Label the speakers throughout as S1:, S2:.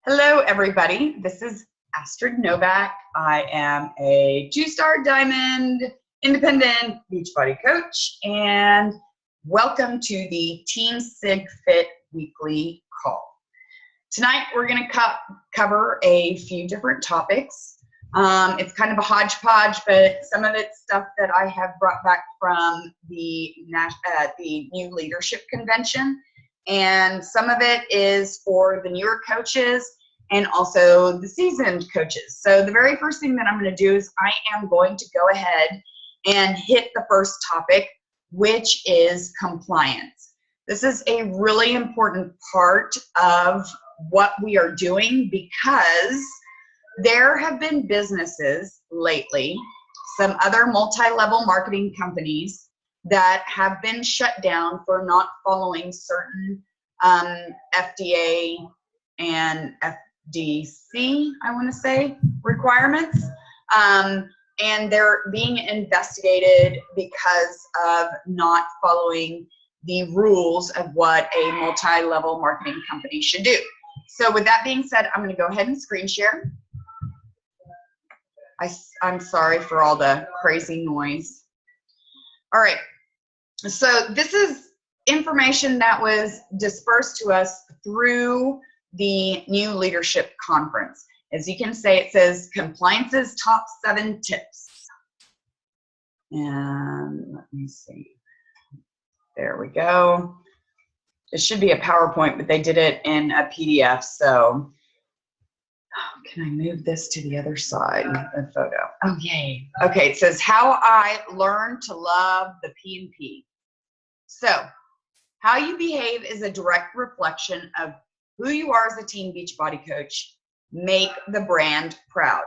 S1: Hello, everybody. This is Astrid Novak. I am a two-star diamond independent Beachbody coach, and welcome to the Team SIGFIT weekly call. Tonight, we're going to cover a few different topics. It's kind of a hodgepodge, but some of it's stuff that I have brought back from the New Leadership Convention. And some of it is for the newer coaches and also the seasoned coaches. So the very first thing that I'm going to do is I am going to go ahead and hit the first topic, which is compliance. This is a really important part of what we are doing because there have been businesses lately, some other multi-level marketing companies that have been shut down for not following certain FDA and FDC, I want to say, requirements. And they're being investigated because of not following the rules of what a multi-level marketing company should do. So with that being said, I'm going to go ahead and screen share. I'm sorry for all the crazy noise. All right. So this is information that was dispersed to us through the New Leadership Conference. As you can see, it says Compliance's Top 7 Tips. And let me see. There we go. It should be a PowerPoint, but they did it in a PDF. So can I move this to the other side, the photo? Oh, yay. Okay, it says how I learned to love the P&P. So how you behave is a direct reflection of who you are as a Team Beachbody coach. Make the brand proud.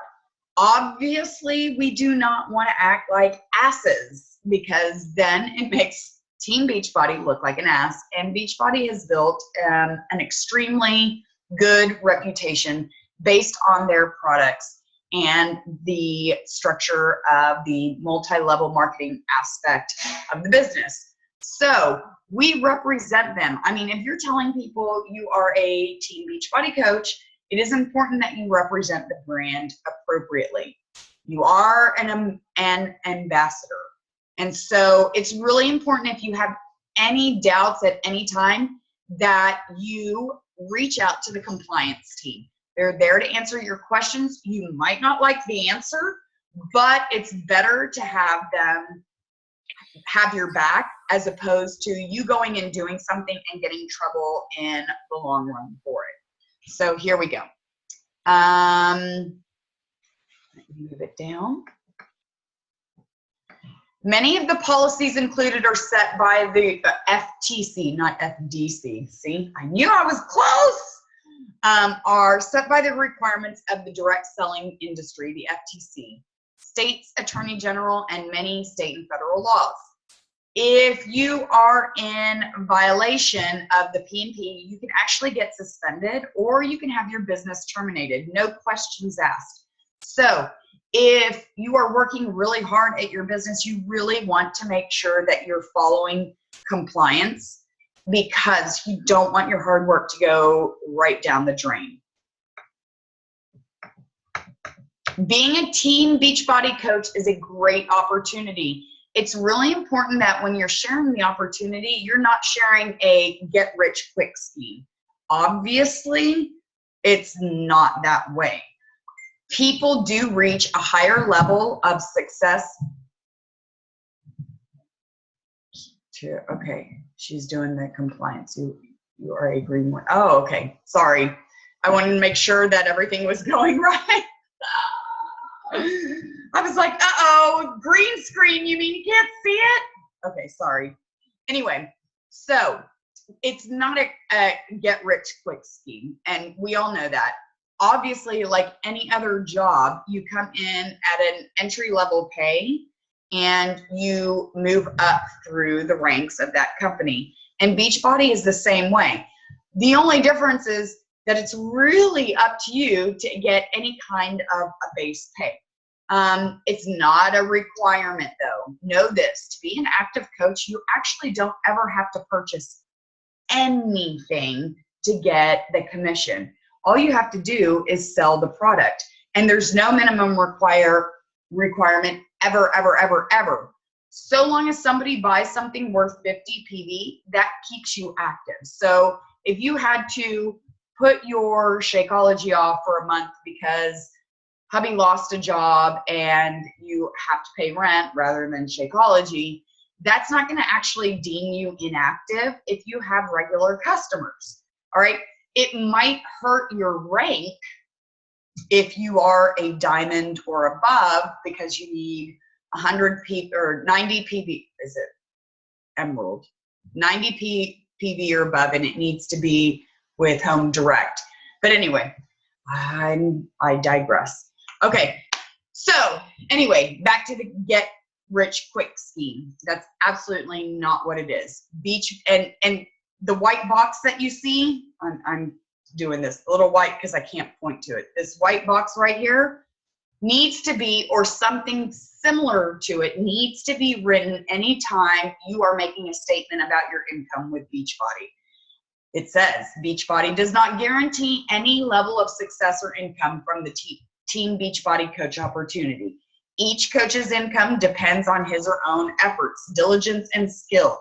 S1: Obviously, we do not want to act like asses because then it makes Team Beachbody look like an ass. And Beachbody has built an extremely good reputation based on their products and the structure of the multi-level marketing aspect of the business. So we represent them. I mean, if you're telling people you are a Team Beachbody coach, it is important that you represent the brand appropriately. You are an ambassador. And so it's really important, if you have any doubts at any time, that you reach out to the compliance team. They're there to answer your questions. You might not like the answer, but it's better to have them have your back as opposed to you going and doing something and getting trouble in the long run for it. So here we go. Let me move it down. Many of the policies included are set by the FTC, not FDC. See, I knew I was close. Are set by the requirements of the direct selling industry, the FTC, states, attorney general, and many state and federal laws. If you are in violation of the P&P, you can actually get suspended or you can have your business terminated, no questions asked. So if you are working really hard at your business, you really want to make sure that you're following compliance, because you don't want your hard work to go right down the drain. Being a Team Beachbody coach is a great opportunity. It's really important that when you're sharing the opportunity, you're not sharing a get-rich-quick scheme. Obviously, it's not that way. People do reach a higher level of success. Okay, she's doing the compliance. You are a green one. Oh, okay. Sorry. I wanted to make sure that everything was going right. I was like, uh-oh, green screen. You mean you can't see it? Okay, sorry. Anyway, so it's not a get-rich-quick scheme, and we all know that. Obviously, like any other job, you come in at an entry-level pay, and you move up through the ranks of that company. And Beachbody is the same way. The only difference is that it's really up to you to get any kind of a base pay. It's not a requirement though. Know this, to be an active coach, you actually don't ever have to purchase anything to get the commission. All you have to do is sell the product. And there's no minimum requirement ever, ever, ever, ever. So long as somebody buys something worth 50 PV, that keeps you active. So if you had to put your Shakeology off for a month because hubby lost a job and you have to pay rent rather than Shakeology, that's not going to actually deem you inactive if you have regular customers. All right. It might hurt your rank if you are a diamond or above because you need 100 P or 90 PV. Is it emerald? 90 PV or above, and it needs to be with Home Direct. But anyway, I digress. Okay. So anyway, back to the get rich quick scheme. That's absolutely not what it is. And the white box that you see, I'm doing this a little white because I can't point to it. This white box right here needs to be, or something similar to it, needs to be written anytime you are making a statement about your income with Beachbody. It says, Beachbody does not guarantee any level of success or income from the Team Beachbody coach opportunity. Each coach's income depends on his or own efforts, diligence, and skill.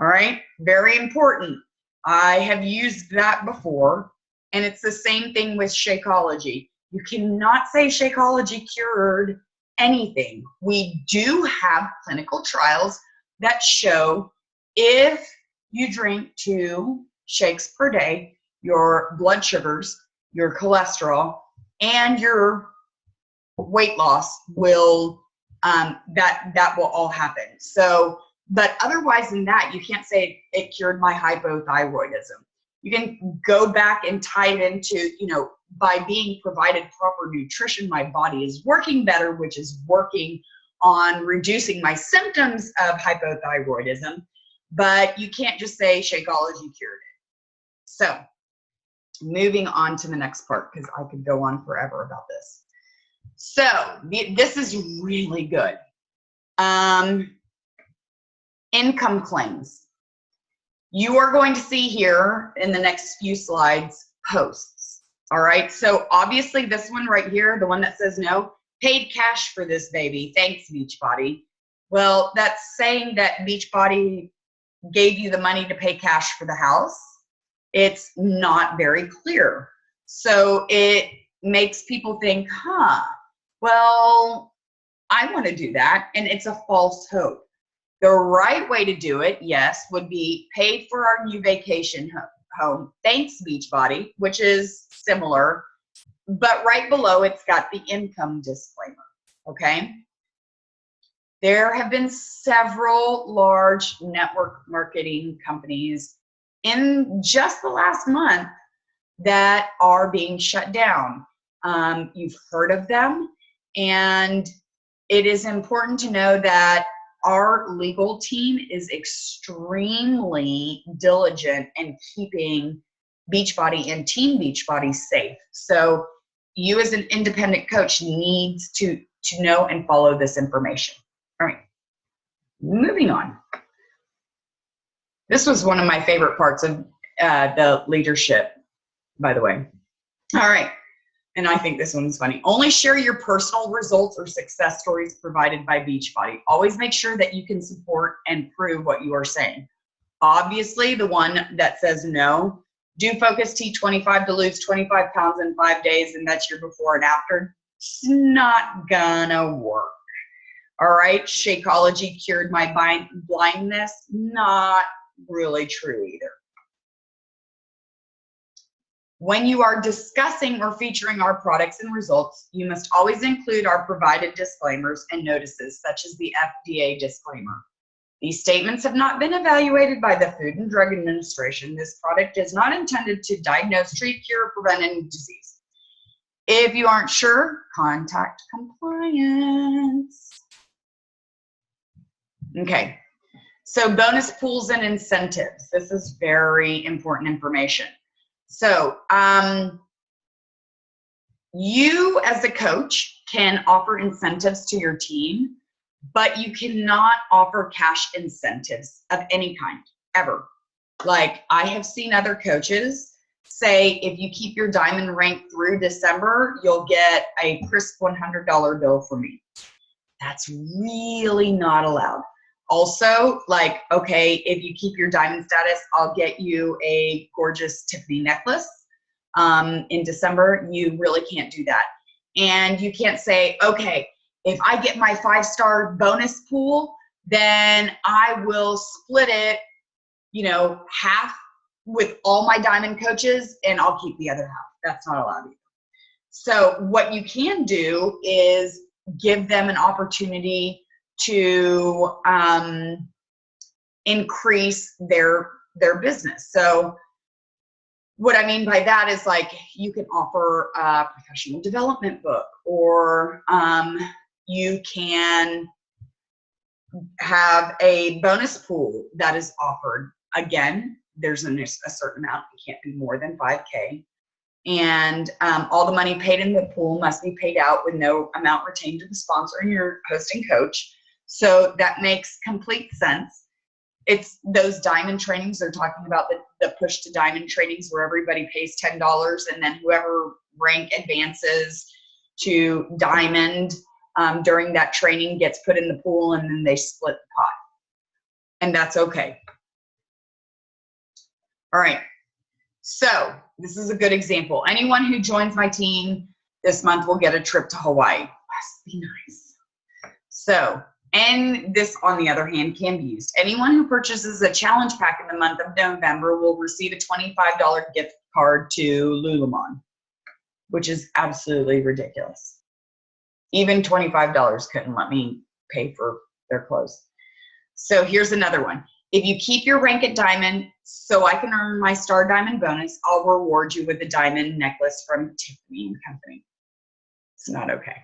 S1: All right, very important. I have used that before, and it's the same thing with Shakeology. You cannot say Shakeology cured anything. We do have clinical trials that show if you drink 2 shakes per day, your blood sugars, your cholesterol, and your weight loss will, that will all happen. So, but otherwise than that, you can't say it cured my hypothyroidism. You can go back and tie it into, by being provided proper nutrition, my body is working better, which is working on reducing my symptoms of hypothyroidism. But you can't just say Shakeology cured it. So moving on to the next part, because I could go on forever about this. So this is really good. Income claims. You are going to see here in the next few slides posts. All right. So obviously this one right here, the one that says no, paid cash for this baby. Thanks, Beachbody. Well, that's saying that Beachbody gave you the money to pay cash for the house. It's not very clear. So it makes people think, well, I want to do that. And it's a false hope. The right way to do it, yes, would be paid for our new vacation home. Thanks, Beachbody, which is similar. But right below, it's got the income disclaimer, okay? There have been several large network marketing companies in just the last month that are being shut down. You've heard of them, and it is important to know that our legal team is extremely diligent in keeping Beachbody and Team Beachbody safe. So you as an independent coach needs to know and follow this information. All right, moving on. This was one of my favorite parts of the leadership, by the way. All right. And I think this one's funny. Only share your personal results or success stories provided by Beachbody. Always make sure that you can support and prove what you are saying. Obviously, the one that says no, do focus T25 to lose 25 pounds in 5 days, and that's your before and after. It's not gonna work. All right, Shakeology cured my blindness. Not really true either. When you are discussing or featuring our products and results, you must always include our provided disclaimers and notices, such as the FDA disclaimer. These statements have not been evaluated by the Food and Drug Administration. This product is not intended to diagnose, treat, cure, or prevent any disease. If you aren't sure, contact compliance. Okay, so bonus pools and incentives. This is very important information. So you as a coach can offer incentives to your team, but you cannot offer cash incentives of any kind, ever. Like I have seen other coaches say if you keep your diamond rank through December, you'll get a crisp $100 bill from me. That's really not allowed. Also, like, okay, if you keep your diamond status, I'll get you a gorgeous Tiffany necklace in December. You really can't do that. And you can't say, okay, if I get my 5-star bonus pool, then I will split it, you know, half with all my diamond coaches and I'll keep the other half. That's not allowed either. So what you can do is give them an opportunity to increase their business. So what I mean by that is, like, you can offer a professional development book, or you can have a bonus pool that is offered. Again, there's a certain amount. It can't be more than 5K. And all the money paid in the pool must be paid out with no amount retained to the sponsor and your hosting coach. So that makes complete sense. It's those diamond trainings. They're talking about the push to diamond trainings where everybody pays $10 and then whoever rank advances to diamond during that training gets put in the pool, and then they split the pot. And that's okay. All right. So this is a good example. Anyone who joins my team this month will get a trip to Hawaii. Must be nice. So, and this, on the other hand, can be used. Anyone who purchases a challenge pack in the month of November will receive a $25 gift card to Lululemon, which is absolutely ridiculous. Even $25 couldn't let me pay for their clothes. So here's another one. If you keep your rank at diamond so I can earn my star diamond bonus, I'll reward you with a diamond necklace from Tiffany & Company. It's not okay.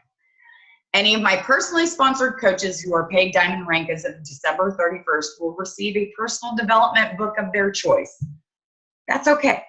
S1: Any of my personally sponsored coaches who are paid diamond rank as of December 31st will receive a personal development book of their choice. That's okay.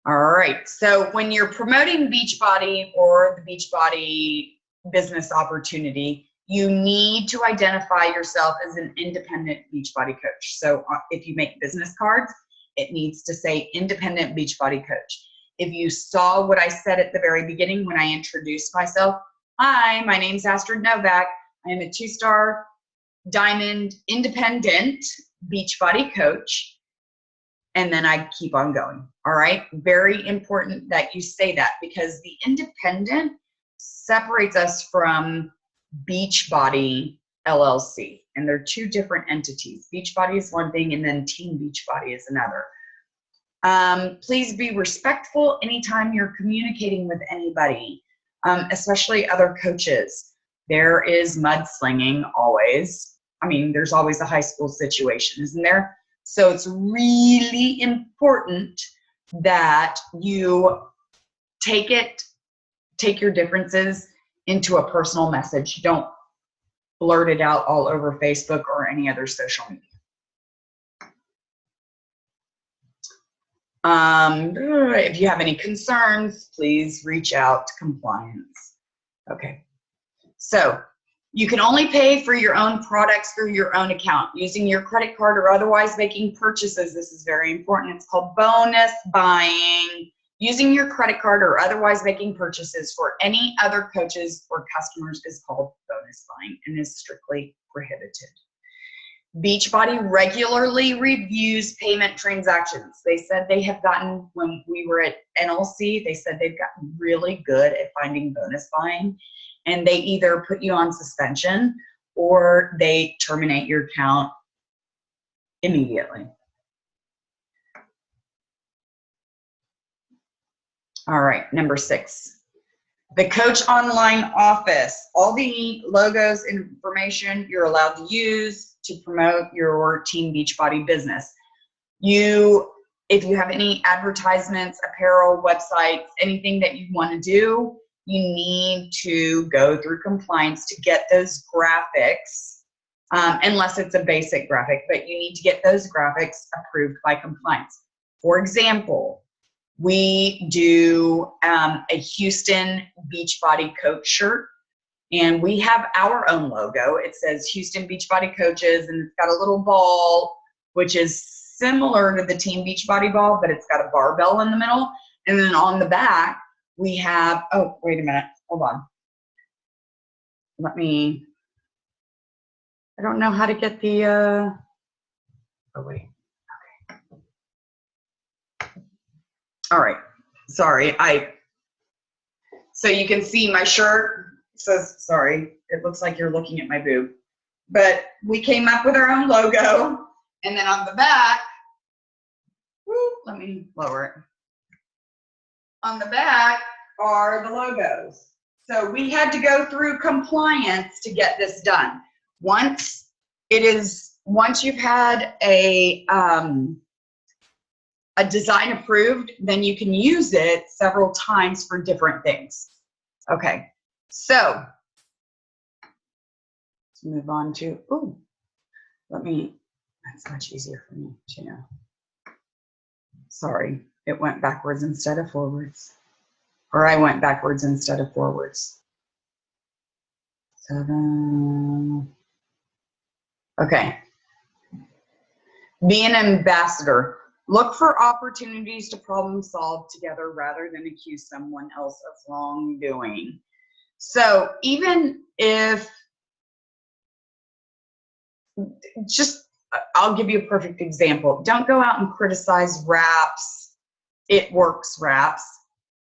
S1: All right, so when you're promoting Beachbody or the Beachbody business opportunity, you need to identify yourself as an independent Beachbody coach. So if you make business cards, it needs to say independent Beachbody coach. If you saw what I said at the very beginning when I introduced myself, hi, my name's Astrid Novak. I am a 2-star diamond independent Beachbody coach. And then I keep on going. All right. Very important that you say that, because the independent separates us from Beachbody LLC. And they're two different entities. Beachbody is one thing, and then Team Beachbody is another. Please be respectful anytime you're communicating with anybody, especially other coaches. There is mudslinging always. I mean, there's always a high school situation, isn't there? So it's really important that you take your differences into a personal message. Don't blurt it out all over Facebook or any other social media. If you have any concerns, please reach out to compliance. Okay. So you can only pay for your own products through your own account using your credit card or otherwise making purchases. This is very important. It's called bonus buying. Using your credit card or otherwise making purchases for any other coaches or customers is called bonus buying and is strictly prohibited. Beachbody regularly reviews payment transactions. They said they have gotten, when we were at NLC, they said they've gotten really good at finding bonus buying, and they either put you on suspension or they terminate your account immediately. All right, number 6. The Coach Online Office. All the logos and information you're allowed to use to promote your Team Beachbody business. If you have any advertisements, apparel, websites, anything that you want to do, you need to go through compliance to get those graphics, unless it's a basic graphic, but you need to get those graphics approved by compliance. For example, we do a Houston Beachbody Coach shirt, and we have our own logo. It says Houston Beachbody Coaches, and it's got a little ball, which is similar to the Team Beachbody ball, but it's got a barbell in the middle. And then on the back, we have, oh, wait a minute. Hold on. I don't know how to get the, oh, wait. Okay. All right. Sorry. So you can see my shirt says, sorry, it looks like you're looking at my boob. But we came up with our own logo. And then on the back, let me lower it. On the back are the logos. So we had to go through compliance to get this done. Once you've had a design approved, then you can use it several times for different things. Okay, so let's move on to, that's much easier for me to know. Sorry, it went backwards instead of forwards. Or I went backwards instead of forwards. 7. Okay. Be an ambassador. Look for opportunities to problem solve together rather than accuse someone else of wrongdoing. So even if, I'll give you a perfect example. Don't go out and criticize wraps, it works wraps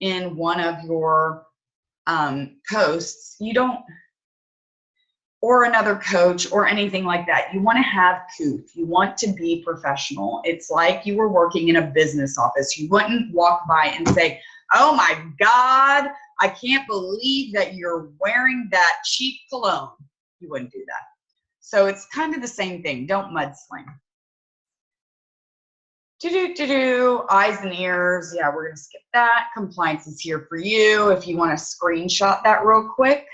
S1: in one of your posts. You don't, or another coach or anything like that. You want to have couth. You want to be professional. It's like you were working in a business office. You wouldn't walk by and say, oh my God, I can't believe that you're wearing that cheap cologne. You wouldn't do that. So it's kind of the same thing. Don't mudsling. Eyes and ears. Yeah, we're going to skip that. Compliance is here for you. If you want to screenshot that real quick,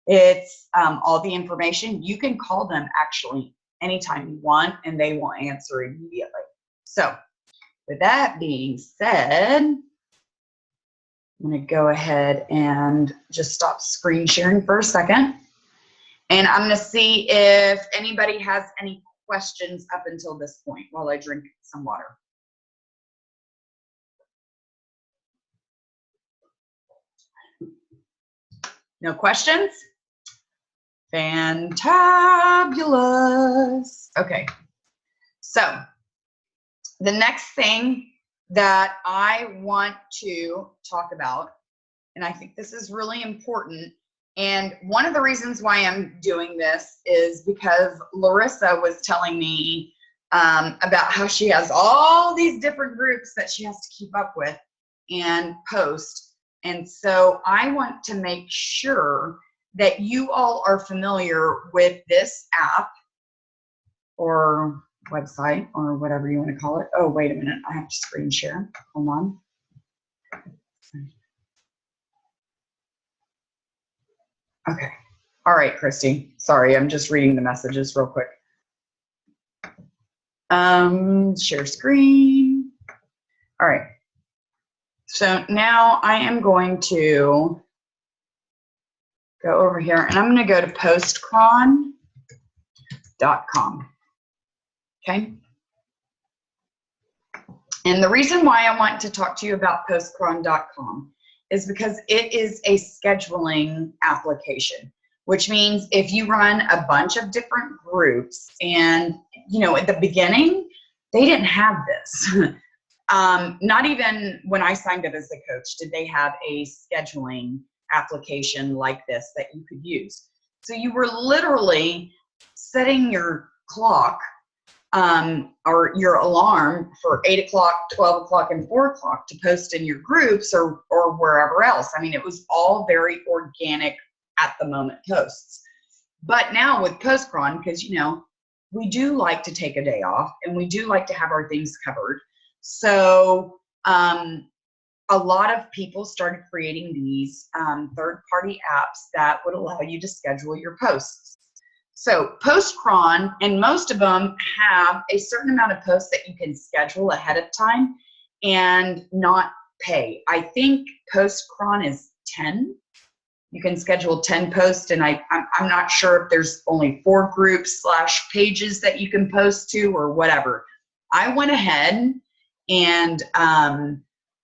S1: it's all the information. You can call them actually anytime you want, and they will answer immediately. So with that being said, I'm going to go ahead and just stop screen sharing for a second. And I'm going to see if anybody has any questions up until this point while I drink some water. No questions? Fantabulous. Okay. So the next thing that I want to talk about, and I think this is really important, and one of the reasons why I'm doing this is because Larissa was telling me about how she has all these different groups that she has to keep up with and post. And so I want to make sure that you all are familiar with this app or website or whatever you want to call it. Oh, wait a minute. I have to screen share. Hold on. Okay. All right, Christy. Sorry, I'm just reading the messages real quick. Share screen. All right. So now I am going to go over here and I'm going to go to PostCron.com. Okay. And the reason why I want to talk to you about PostCron.com is because it is a scheduling application, which means if you run a bunch of different groups and, you know, at the beginning, they didn't have this. Not even when I signed up as a coach did they have a scheduling application like this that you could use. So you were literally setting your clock or your alarm for 8 o'clock, 12 o'clock, and 4 o'clock to post in your groups or wherever else. I mean, it was all very organic at the moment posts. But now with PostCron, because, you know, we do like to take a day off and we do like to have our things covered. So a lot of people started creating these third-party apps that would allow you to schedule your posts. So PostCron, and most of them have a certain amount of posts that you can schedule ahead of time and not pay. I think PostCron is 10. You can schedule 10 posts, and I'm not sure if there's only 4 groups / pages that you can post to or whatever. I went ahead and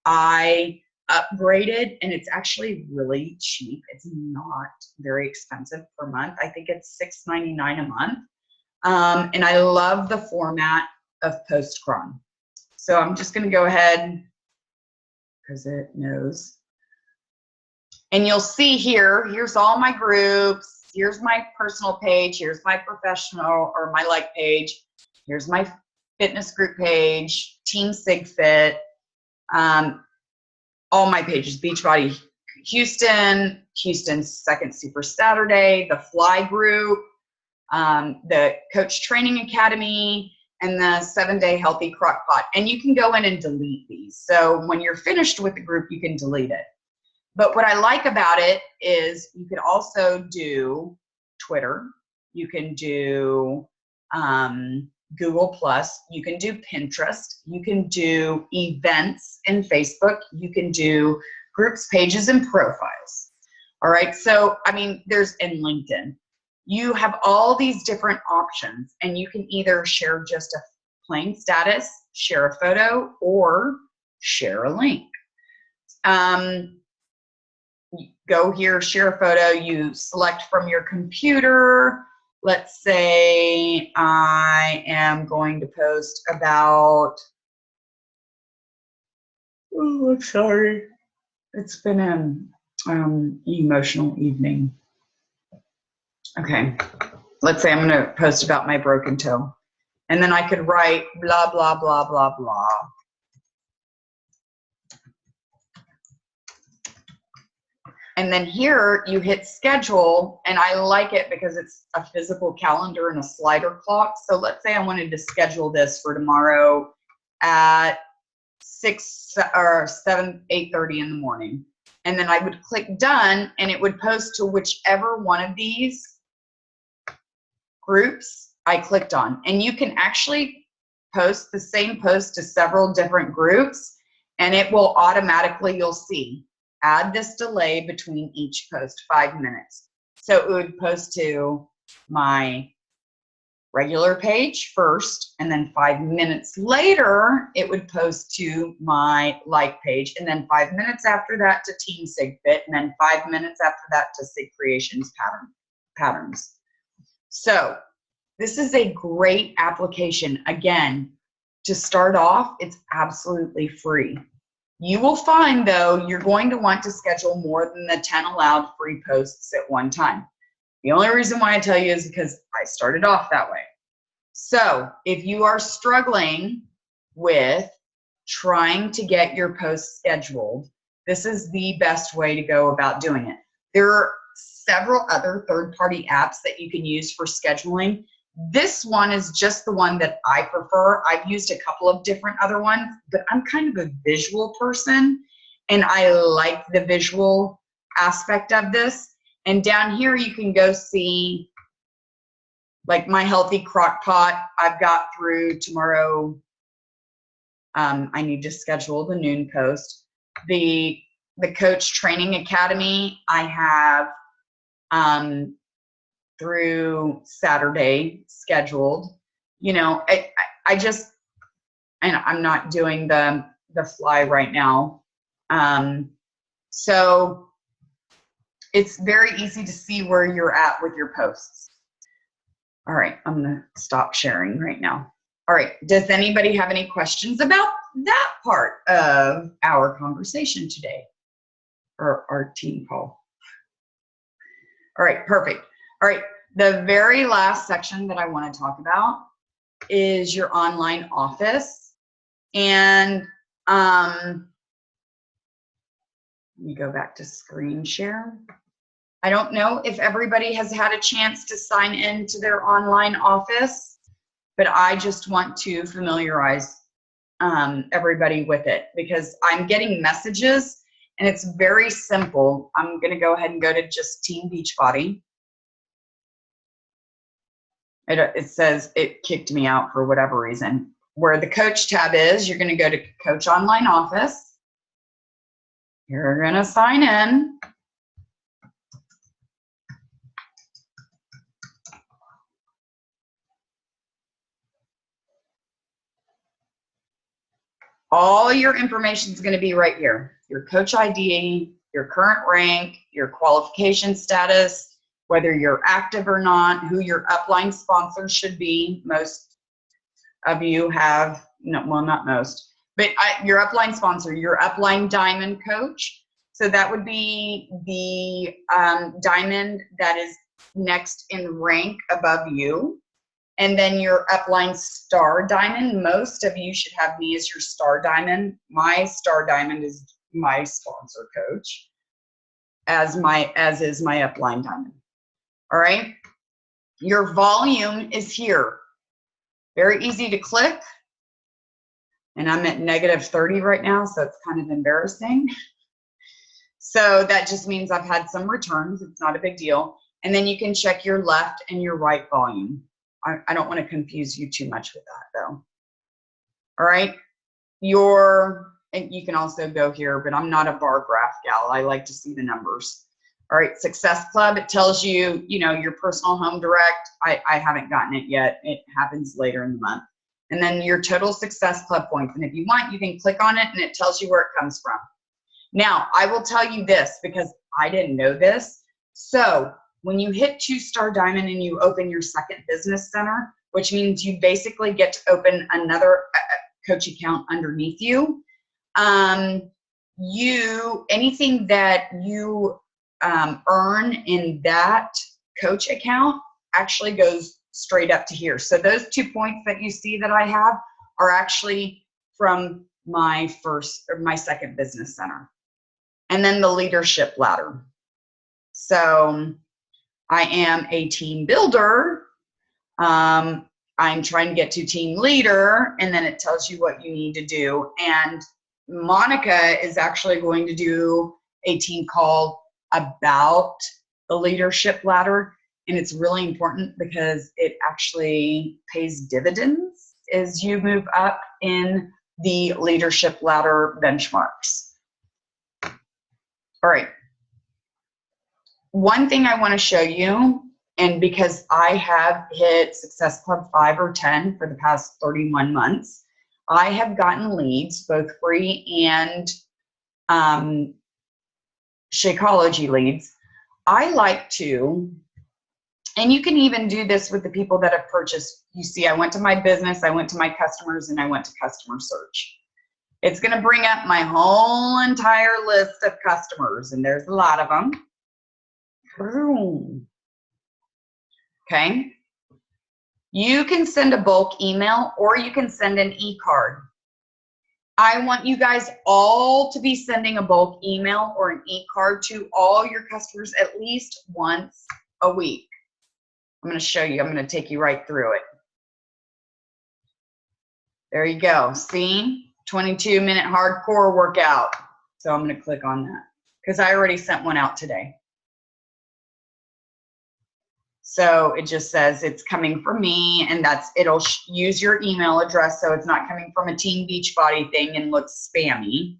S1: I upgraded, and it's actually really cheap. It's not very expensive per month. I think it's $6.99 a month. And I love the format of PostCron. So I'm just going to go ahead because it knows. And you'll see here, here's all my groups. Here's my personal page. Here's my professional or my like page. Here's my fitness group page, Team SIGFIT, all my pages, Beachbody Houston, Houston's Second Super Saturday, the Fly Group, the Coach Training Academy, and the 7-Day Healthy Crockpot. And you can go in and delete these. So when you're finished with the group, you can delete it. But what I like about it is you can also do Twitter. You can do Google+. You can do Pinterest. You can do events in Facebook. You can do groups, pages, and profiles. All right. So, I mean, there's in LinkedIn. You have all these different options, and you can either share just a plain status, share a photo, or share a link. Go here, share a photo, you select from your computer. Let's say I am going to post about, oh, I'm sorry. It's been an emotional evening. Okay, let's say I'm going to post about my broken toe. And then I could write blah, blah, blah, blah, blah. And then here you hit schedule, and I like it because it's a physical calendar and a slider clock. So let's say I wanted to schedule this for tomorrow at 8:30 in the morning. And then I would click done, and it would post to whichever one of these groups I clicked on. And you can actually post the same post to several different groups, and it will automatically, you'll see, add this delay between each post, 5 minutes. So it would post to my regular page first, and then 5 minutes later, it would post to my like page, and then 5 minutes after that to Team SIGFIT, and then 5 minutes after that to Sig Creations patterns. So this is a great application. Again, to start off, it's absolutely free. You will find, though, you're going to want to schedule more than the 10 allowed free posts at one time. The only reason why I tell you is because I started off that way. So if you are struggling with trying to get your posts scheduled, this is the best way to go about doing it. There are several other third-party apps that you can use for scheduling. This one is just the one that I prefer. I've used a couple of different other ones, but I'm kind of a visual person, and I like the visual aspect of this. And down here, you can go see, like, my healthy crock pot. I've got through tomorrow. I need to schedule the noon post. The Coach Training Academy, I have through Saturday scheduled. You know, I just, and I'm not doing the fly right now. So it's very easy to see where you're at with your posts. All right, I'm gonna stop sharing right now. All right, does anybody have any questions about that part of our conversation today, or our team call? All right, perfect. All right, the very last section that I want to talk about is your online office. And let me go back to screen share. I don't know if everybody has had a chance to sign into their online office, but I just want to familiarize everybody with it, because I'm getting messages and it's very simple. I'm going to go ahead and go to just Team Beachbody. It says it kicked me out for whatever reason. Where the coach tab is, you're going to go to Coach Online Office. You're going to sign in. All your information is going to be right here. Your coach ID, your current rank, your qualification status, whether you're active or not, who your upline sponsor should be. Most of you have, no, well, not most, but your upline sponsor, your upline diamond coach. So that would be the diamond that is next in rank above you. And then your upline star diamond. Most of you should have me as your star diamond. My star diamond is my sponsor coach, as is my upline diamond. All right. Your volume is here. Very easy to click. And I'm at -30 right now, so it's kind of embarrassing. So that just means I've had some returns. It's not a big deal. And then you can check your left and your right volume. I don't want to confuse you too much with that though. All right. And you can also go here, but I'm not a bar graph gal. I like to see the numbers. All right. Success Club. It tells you, your personal home direct. I haven't gotten it yet. It happens later in the month. And then your total Success Club points. And if you want, you can click on it and it tells you where it comes from. Now, I will tell you this because I didn't know this. So when you hit 2-star diamond and you open your second business center, which means you basically get to open another coach account underneath you, anything that you earn in that coach account actually goes straight up to here. So those 2 points that you see that I have are actually from my second business center. And then the leadership ladder. So I am a team builder. I'm trying to get to team leader, and then it tells you what you need to do. And Monica is actually going to do a team call about the leadership ladder. And it's really important because it actually pays dividends as you move up in the leadership ladder benchmarks. All right. One thing I want to show you, and because I have hit Success Club 5 or 10 for the past 31 months, I have gotten leads, both free and Shakeology leads. I like to, and you can even do this with the people that have purchased. You see, I went to my business, I went to my customers, and I went to customer search. It's going to bring up my whole entire list of customers, and there's a lot of them. Okay. You can send a bulk email or you can send an e-card. I want you guys all to be sending a bulk email or an e-card to all your customers at least once a week. I'm going to show you. I'm going to take you right through it. There you go. See? 22-minute hardcore workout. So I'm going to click on that because I already sent one out today. So it just says it's coming from me, and it'll use your email address, so it's not coming from a Team Beachbody thing and looks spammy.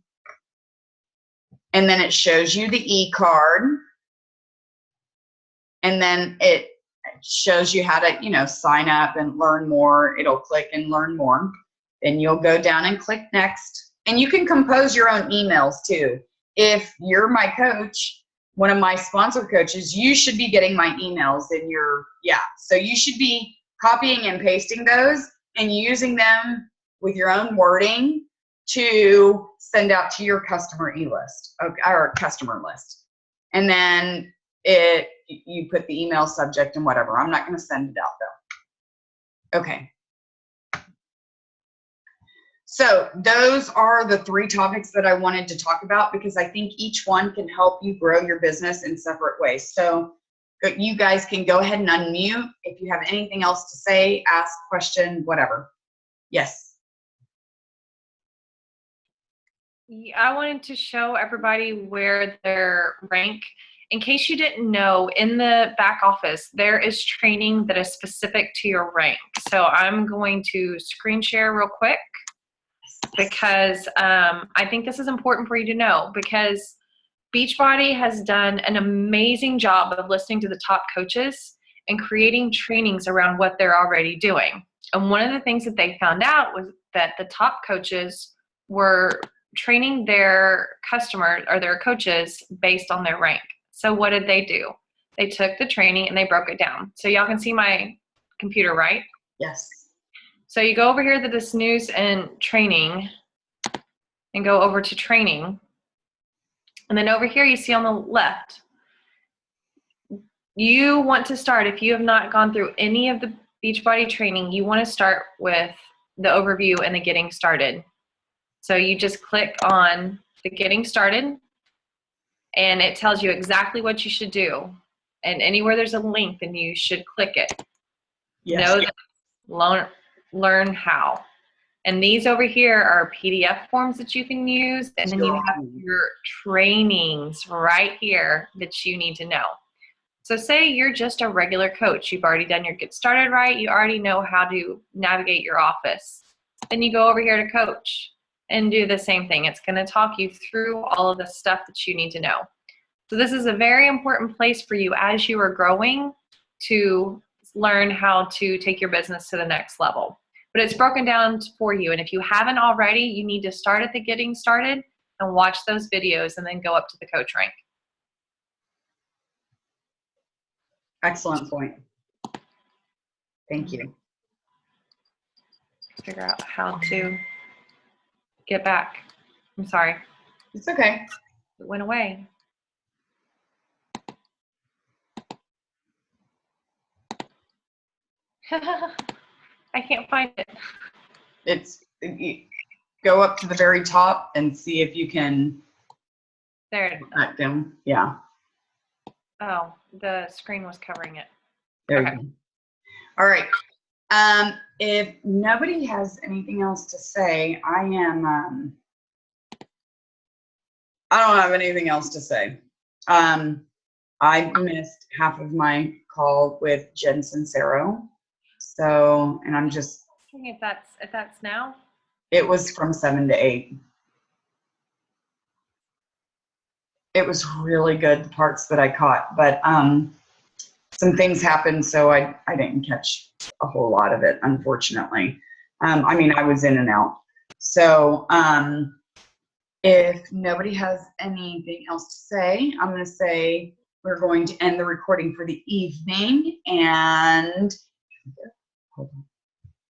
S1: And then it shows you the e-card, and then it shows you how to, sign up and learn more. It'll click and learn more. Then you'll go down and click next, and you can compose your own emails too. If you're my coach, one of my sponsor coaches, you should be getting my emails in your, so you should be copying and pasting those and using them with your own wording to send out to your customer e-list, or customer list. And then you put the email subject and whatever. I'm not going to send it out though. Okay. So those are the 3 topics that I wanted to talk about because I think each one can help you grow your business in separate ways. So you guys can go ahead and unmute if you have anything else to say, ask, question, whatever. Yes.
S2: I wanted to show everybody where their rank, in case you didn't know, in the back office, there is training that is specific to your rank. So I'm going to screen share real quick, because I think this is important for you to know, because Beachbody has done an amazing job of listening to the top coaches and creating trainings around what they're already doing. And one of the things that they found out was that the top coaches were training their customers or their coaches based on their rank. So what did they do? They took the training and they broke it down. So y'all can see my computer, right?
S1: Yes.
S2: So you go over here to this news and training and go over to training. And then over here you see on the left, you want to start, if you have not gone through any of the Beachbody training, you want to start with the overview and the getting started. So you just click on the getting started and it tells you exactly what you should do. And anywhere there's a link, then you should click it.
S1: Yes.
S2: Know that, learn how. And these over here are PDF forms that you can use. And then you have your trainings right here that you need to know. So say you're just a regular coach. You've already done your get started right. You already know how to navigate your office. Then you go over here to coach and do the same thing. It's going to talk you through all of the stuff that you need to know. So this is a very important place for you as you are growing to learn how to take your business to the next level. But it's broken down for you. And if you haven't already, you need to start at the getting started and watch those videos and then go up to the coach rank.
S1: Excellent point. Thank you.
S2: Figure out how to get back. I'm sorry.
S1: It's okay.
S2: It went away. I can't find it.
S1: You go up to the very top and see if you can.
S2: There it is.
S1: Back down. Yeah.
S2: Oh, the screen was covering it.
S1: There
S2: Okay.
S1: you go. All right. If nobody has anything else to say, I don't have anything else to say. I missed half of my call with Jen Sincero. So, and I'm just.
S2: If that's now.
S1: It was from 7 to 8. It was really good, the parts that I caught, but some things happened, so I didn't catch a whole lot of it, unfortunately. I mean, I was in and out. So if nobody has anything else to say, I'm going to say we're going to end the recording for the evening. And hold on.